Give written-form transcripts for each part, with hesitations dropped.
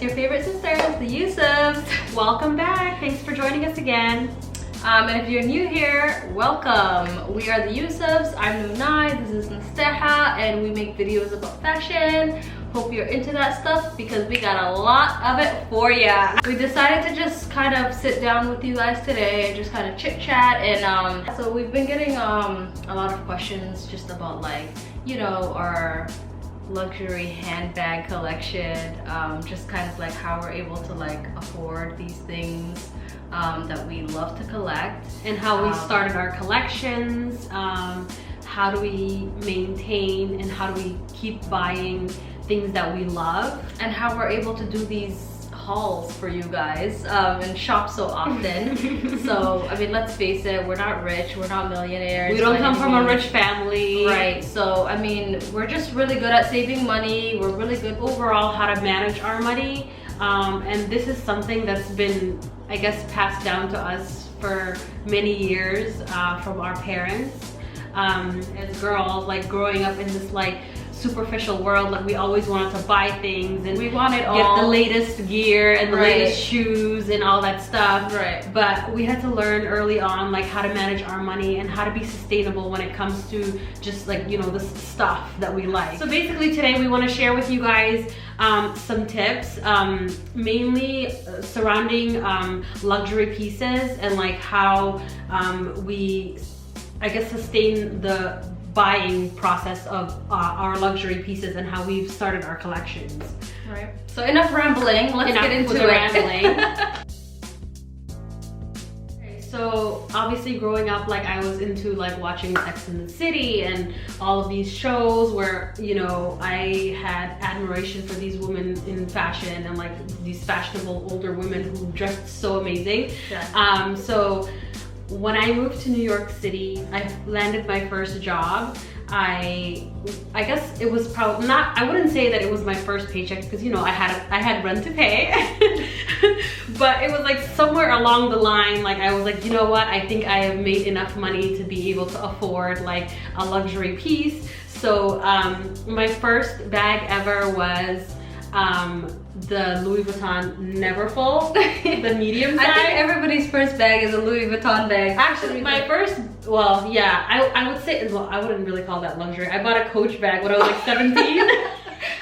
your favorite sisters, the Yusufs. Welcome back. Thanks for joining us again. And if you're new here, welcome. We are the Yusufs. I'm Nuni, this is Nasteha, and we make videos about fashion. Hope you're into that stuff because we got a lot of it for ya. We decided to just kind of sit down with you guys today and just kind of chit chat. And so we've been getting a lot of questions just about, like, you know, our luxury handbag collection, just kind of like how we're able to like afford these things that we love to collect, and how we started our collections, how do we maintain and how do we keep buying things that we love, and how we're able to do these hauls for you guys and shop so often. So I mean, let's face it, we're not rich, we're not millionaires, we don't come from a rich family, right? So I mean, we're just really good at saving money. We're really good overall how to manage our money, and this is something that's been, I guess, passed down to us for many years from our parents. As girls, like growing up in this like superficial world, like we always wanted to buy things and we wanted get the latest gear and the right. latest shoes and all that stuff, right? But we had to learn early on like how to manage our money and how to be sustainable when it comes to just like, you know, the stuff that we like. So basically today we want to share with you guys some tips, mainly surrounding luxury pieces and like how we, I guess, sustain the buying process of our luxury pieces and how we've started our collections. Right. So enough rambling. Let's get into the it. Rambling. Okay, so obviously growing up, like I was into like watching Sex and the City and all of these shows where, you know, I had admiration for these women in fashion and like these fashionable older women who dressed so amazing. Yeah. So when I moved to New York City, I landed my first job. I guess it was probably not, I wouldn't say that it was my first paycheck because, you know, I had rent to pay. But it was like somewhere along the line, like I was like, you know what, I think I have made enough money to be able to afford like a luxury piece. So my first bag ever was the Louis Vuitton Neverfull, the medium size. I think everybody's first bag is a Louis Vuitton bag. Actually, my first, well, yeah, I would say, well, I wouldn't really call that luxury. I bought a Coach bag when I was like 17.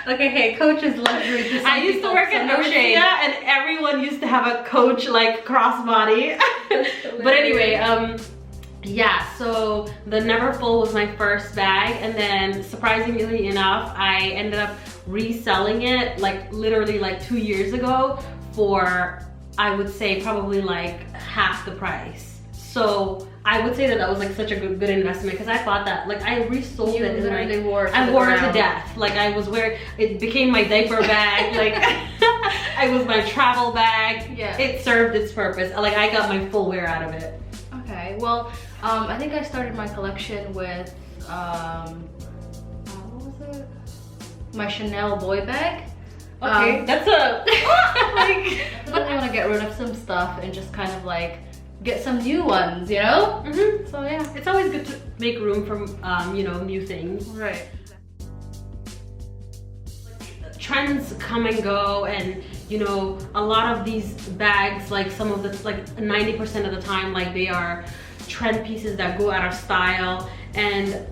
Okay, hey, Coach is luxury to some I used to work at Hermes, and everyone used to have a Coach like crossbody. But anyway, yeah, so the Neverfull was my first bag, and then surprisingly enough, I ended up reselling it like literally like 2 years ago for, I would say, probably like half the price. So I would say that that was like such a good investment because I bought that, like I resold it and like, I wore it to death. Like I was wearing, it became my diaper bag, like it was my travel bag. Yeah. It served its purpose. Like I got my full wear out of it. Okay, well, I think I started my collection with, what was it? My Chanel boy bag. Okay, that's a, like, I want to get rid of some stuff and just kind of like get some new ones, you know? Mm-hmm. So yeah. It's always good to make room for, you know, new things. Right. Trends come and go, and you know, a lot of these bags, like some of the, like 90% of the time, like they are trend pieces that go out of style, and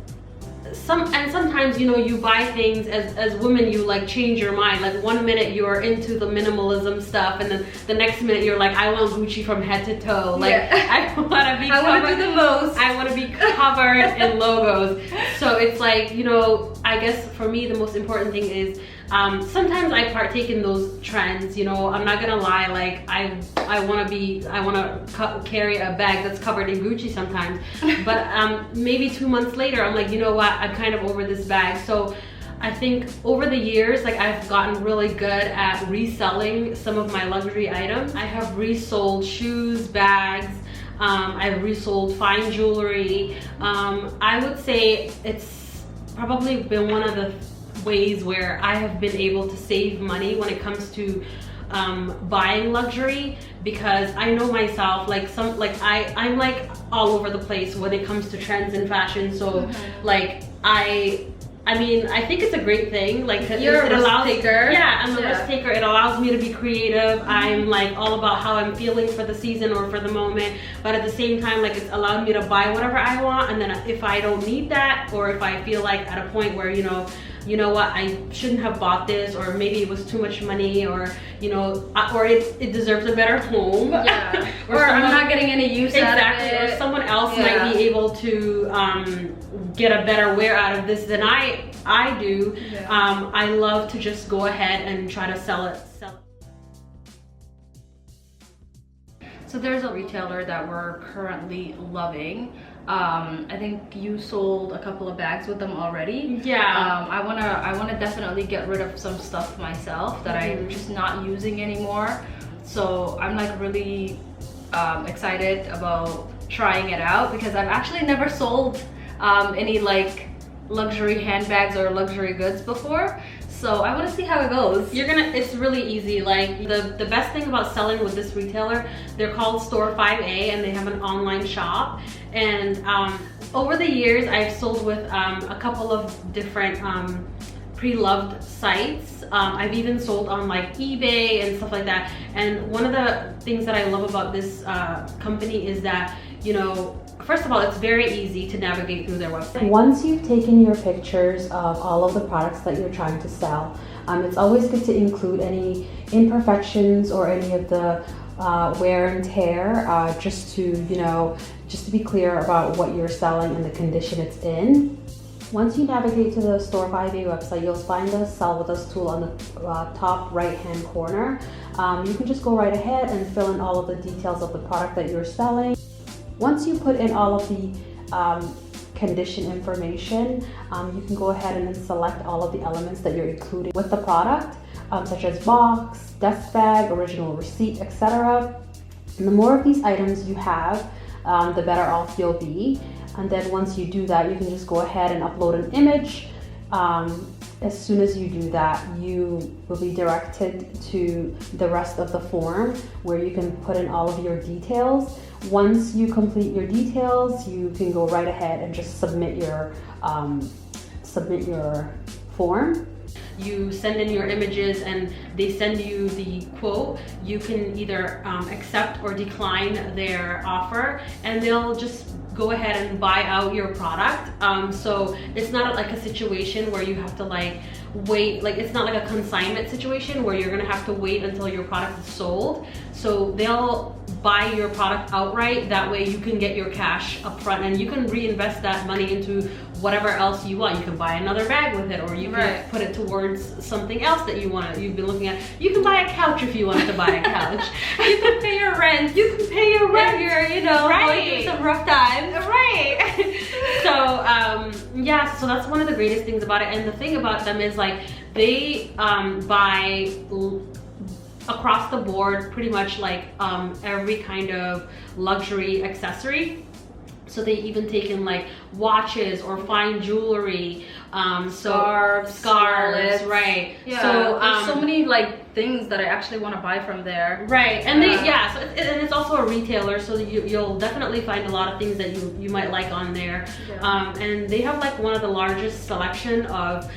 sometimes, you know, you buy things as women, you like change your mind. Like one minute you're into the minimalism stuff, and then the next minute you're like, I want Gucci from head to toe. Like yeah. I want to do the most. I want to be covered in logos. So it's like, you know, I guess for me the most important thing is sometimes I partake in those trends, you know, I'm not gonna lie, like I want to carry a bag that's covered in Gucci sometimes, but maybe 2 months later I'm like, you know what, I'm kind of over this bag. So I think over the years, like I've gotten really good at reselling some of my luxury items. I have resold shoes, bags, I've resold fine jewelry. I would say it's probably been one of the ways where I have been able to save money when it comes to buying luxury, because I know myself, like I'm like all over the place when it comes to trends and fashion. So like I I mean, I think it's a great thing. Like, you're a risk taker. Yeah, I'm a risk taker. It allows me to be creative. I'm like all about how I'm feeling for the season or for the moment. But at the same time, like, it's allowed me to buy whatever I want. And then if I don't need that, or if I feel like at a point where, you know what, I shouldn't have bought this, or maybe it was too much money, or or it deserves a better home. Yeah. or I'm not getting any use out of it. Or someone else might be able to get a better wear out of this than I do. Yeah. I love to just go ahead and try to sell it. So there's a retailer that we're currently loving. I think you sold a couple of bags with them already. Yeah. I wanna definitely get rid of some stuff myself that I'm just not using anymore. So I'm like really excited about trying it out, because I've actually never sold any like luxury handbags or luxury goods before. So I want to see how it goes. It's really easy. Like the best thing about selling with this retailer, they're called STORE5a, and they have an online shop. And over the years, I've sold with a couple of different pre-loved sites. I've even sold on like eBay and stuff like that. And one of the things that I love about this company is that, first of all, it's very easy to navigate through their website. Once you've taken your pictures of all of the products that you're trying to sell, it's always good to include any imperfections or any of the wear and tear, just to be clear about what you're selling and the condition it's in. Once you navigate to the STORE5a website, you'll find the Sell With Us tool on the top right-hand corner. You can just go right ahead and fill in all of the details of the product that you're selling. Once you put in all of the condition information, you can go ahead and then select all of the elements that you're including with the product, such as box, desk bag, original receipt, etc. And the more of these items you have, the better off you'll be. And then once you do that, you can just go ahead and upload an image. As soon as you do that, you will be directed to the rest of the form where you can put in all of your details. Once you complete your details, you can go right ahead and just submit your form. You send in your images and they send you the quote. You can either accept or decline their offer, and they'll just go ahead and buy out your product. So it's not like a situation where you have to like wait, like it's not like a consignment situation where you're gonna have to wait until your product is sold. So they'll buy your product outright. That way you can get your cash up front and you can reinvest that money into whatever else you want. You can buy another bag with it, or you can put it towards something else that you've been looking at. You can buy a couch if you want to buy a couch. You can pay your rent. You can pay your rent. If you're, going through some rough times. Right. So, yeah, so that's one of the greatest things about it. And the thing about them is like they buy across the board pretty much like every kind of luxury accessory. So they even take in like watches or fine jewelry, scarves, right? Yeah. So there's so many like things that I actually want to buy from there. Right. And so it's also a retailer, so you'll definitely find a lot of things that you might like on there. Yeah. And they have like one of the largest selection of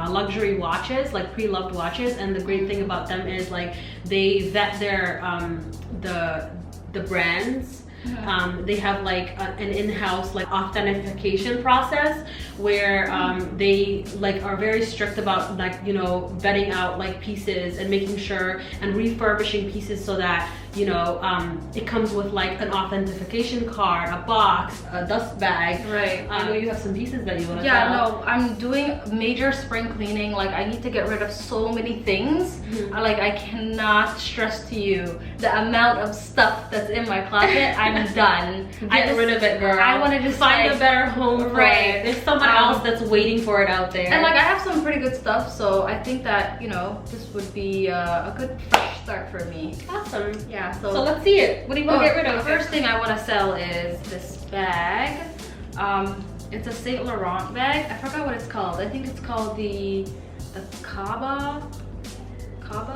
luxury watches, like pre-loved watches. And the great thing about them is like they vet their the brands. They have like an in-house like authentication process where they like are very strict about like vetting out like pieces and making sure and refurbishing pieces so that it comes with like an authentication card, a box, a dust bag. Right. I know you have some pieces that you want to sell. No, I'm doing major spring cleaning. Like I need to get rid of so many things. I cannot stress to you the amount of stuff that's in my closet. I'm done. Get rid of it, girl. I want to just find a better home for it. There's someone else that's waiting for it out there. And like I have some pretty good stuff, so I think that this would be a good fresh start for me. Awesome. Yeah. So let's see it. What do you want to get rid of? The first thing I want to sell is this bag. It's a Saint Laurent bag. I forgot what it's called. I think it's called the Cabas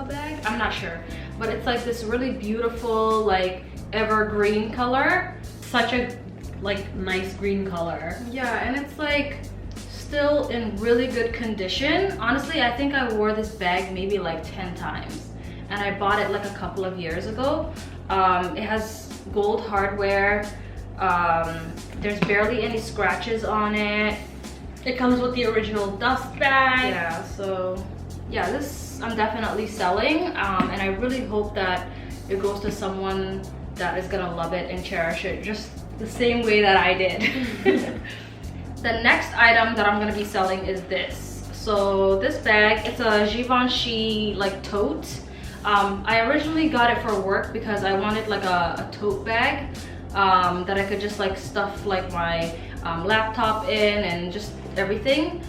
bag. I'm not sure, but it's like this really beautiful like evergreen color. Such a like nice green color. Yeah, and it's like still in really good condition. Honestly, I think I wore this bag maybe like 10 times, and I bought it like a couple of years ago. It has gold hardware. There's barely any scratches on it. It comes with the original dust bag. Yeah, so yeah, this I'm definitely selling, and I really hope that it goes to someone that is gonna love it and cherish it just the same way that I did. The next item that I'm gonna be selling is this. So this bag, it's a Givenchy like tote. I originally got it for work because I wanted like a tote bag that I could just like stuff like my laptop in and just everything.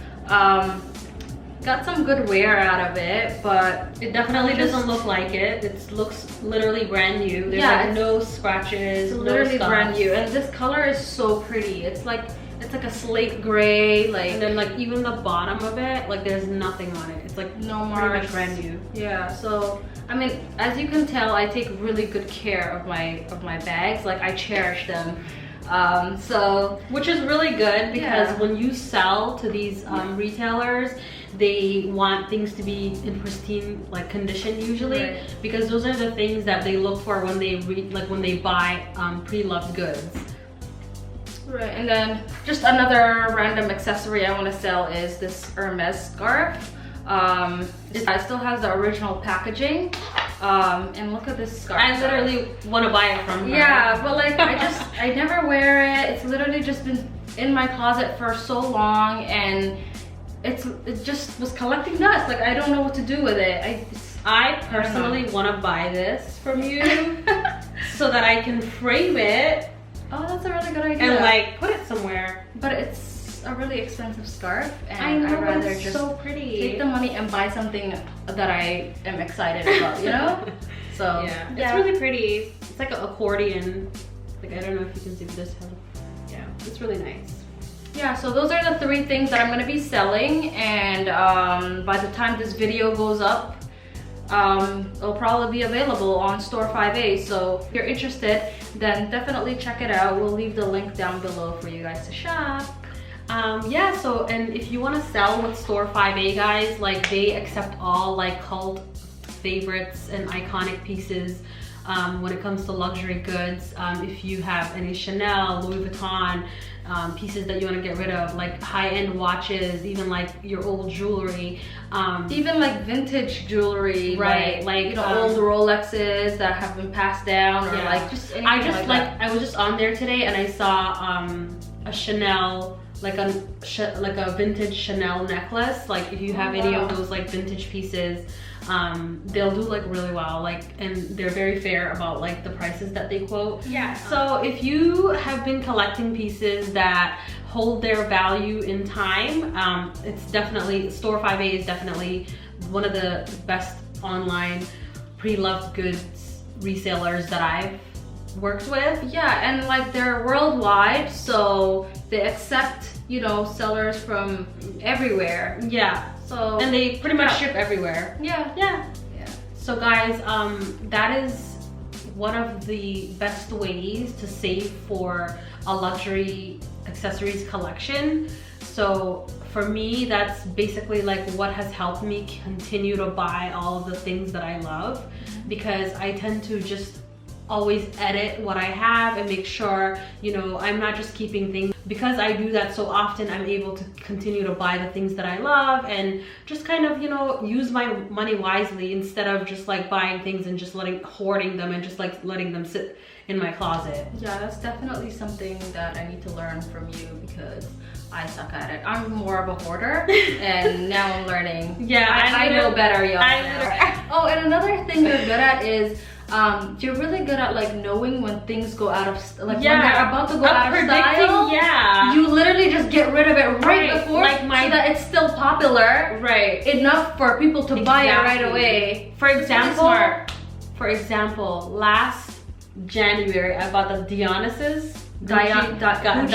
Got some good wear out of it, but it definitely doesn't look like it. It looks literally brand new. There's like no scratches, it's literally no brand new, and this color is so pretty. It's like a slate gray, like, and then like even the bottom of it, like there's nothing on it. It's like no pretty marks. much brand new. Yeah, so I mean, as you can tell, I take really good care of my bags. Like, I cherish them. So which is really good, because when you sell to these retailers, they want things to be in pristine like condition usually, because those are the things that they look for when they when they buy pre-loved goods. Right, and then just another random accessory I want to sell is this Hermes scarf. It still has the original packaging, and look at this scarf. I literally want to buy it from her. Yeah, but like I never wear it. It's literally just been in my closet for so long, and it just was collecting dust. Like, I don't know what to do with it. I personally want to buy this from you so that I can frame it. Oh, that's a really good idea. And like put it somewhere. But it's a really expensive scarf, and I know, I'd rather it's just so pretty. take the money and buy something that I am excited about, you know? So yeah, it's really pretty. It's like an accordion. Like, I don't know if you can see this. Yeah, it's really nice. Yeah, so those are the 3 things that I'm going to be selling, and by the time this video goes up, it'll probably be available on STORE5a. So if you're interested, then definitely check it out. We'll leave the link down below for you guys to shop. Yeah, so, and if you want to sell with STORE5a, guys, like, they accept all like cult favorites and iconic pieces. When it comes to luxury goods, if you have any Chanel, Louis Vuitton pieces that you want to get rid of, like high-end watches, even like your old jewelry, even like vintage jewelry, right? Like you know, old Rolexes that have been passed down, or like just anything I was just on there today and I saw a Chanel, like a vintage Chanel necklace. Like, if you have any of those like vintage pieces, they'll do like really well, like, and they're very fair about like the prices that they quote. Yeah. So if you have been collecting pieces that hold their value in time, it's definitely, STORE5a is definitely one of the best online pre-loved goods resellers that I've worked with. Yeah, and like they're worldwide, so they accept, you know, sellers from everywhere. Yeah. So, and they pretty much ship everywhere. Yeah. So guys, that is one of the best ways to save for a luxury accessories collection. So for me, that's basically like what has helped me continue to buy all of the things that I love, because I tend to just always edit what I have and make sure, you know, I'm not just keeping things. Because I do that so often, I'm able to continue to buy the things that I love and just kind of, you know, use my money wisely, instead of just like buying things and just hoarding them and just like letting them sit in my closet. Yeah, that's definitely something that I need to learn from you, because I suck at it. I'm more of a hoarder, and now I'm learning. Yeah, I know better, y'all. Oh, and another thing you're good at is you're really good at like knowing when things go out of when they're about to go out of style. Yeah, you literally just get rid of it right before, like so that it's still popular, enough for people to buy it right away. For example, last January I bought the Dionysus. Dionysus.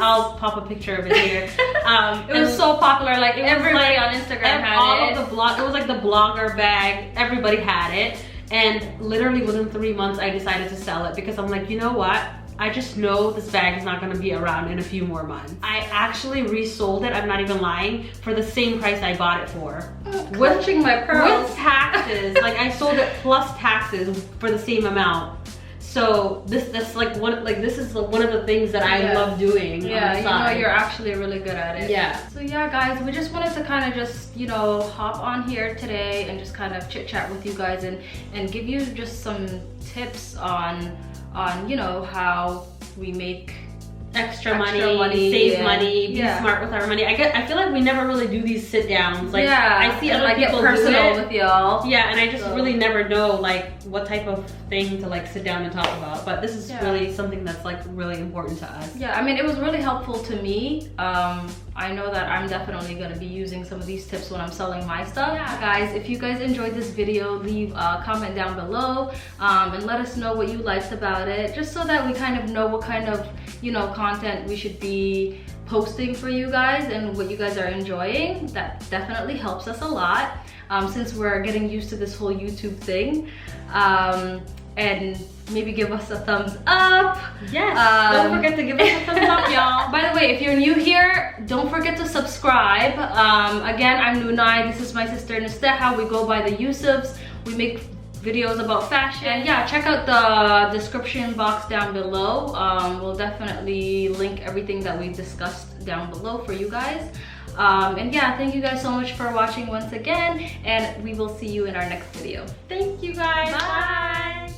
I'll pop a picture of it here. It was so popular, like everybody on Instagram had it. It was like the blogger bag. Everybody had it, and literally within 3 months I decided to sell it, because I'm like, you know what? I just know this bag is not gonna be around in a few more months. I actually resold it, I'm not even lying, for the same price I bought it for. Clutching my pearls. With taxes, like I sold it plus taxes for the same amount. So this like one, like this is one of the things that I love doing. Yeah, you know, you're actually really good at it. Yeah. So yeah, guys, we just wanted to kind of just, you know, hop on here today and just kind of chit chat with you guys and give you just some tips on you know, how we make extra money, save money, be smart with our money. I feel like we never really do these sit downs. Like I see other people get personal do it with y'all. Yeah, and I just really never know like what type of thing to like sit down and talk about. But this is really something that's like really important to us. Yeah, I mean, it was really helpful to me. I know that I'm definitely going to be using some of these tips when I'm selling my stuff. Yeah. Guys, if you guys enjoyed this video, leave a comment down below and let us know what you liked about it, just so that we kind of know what kind of, you know, content we should be posting for you guys and what you guys are enjoying. That definitely helps us a lot since we're getting used to this whole YouTube thing. And maybe give us a thumbs up. Yes, don't forget to give us a thumbs up, y'all. By the way, if you're new here, don't forget to subscribe. Again, I'm Nuni, this is my sister Nasteha. We go by the Yusufs. We make videos about fashion. And yeah, check out the description box down below. We'll definitely link everything that we discussed down below for you guys. And yeah, thank you guys so much for watching once again, and we will see you in our next video. Thank you guys. Bye.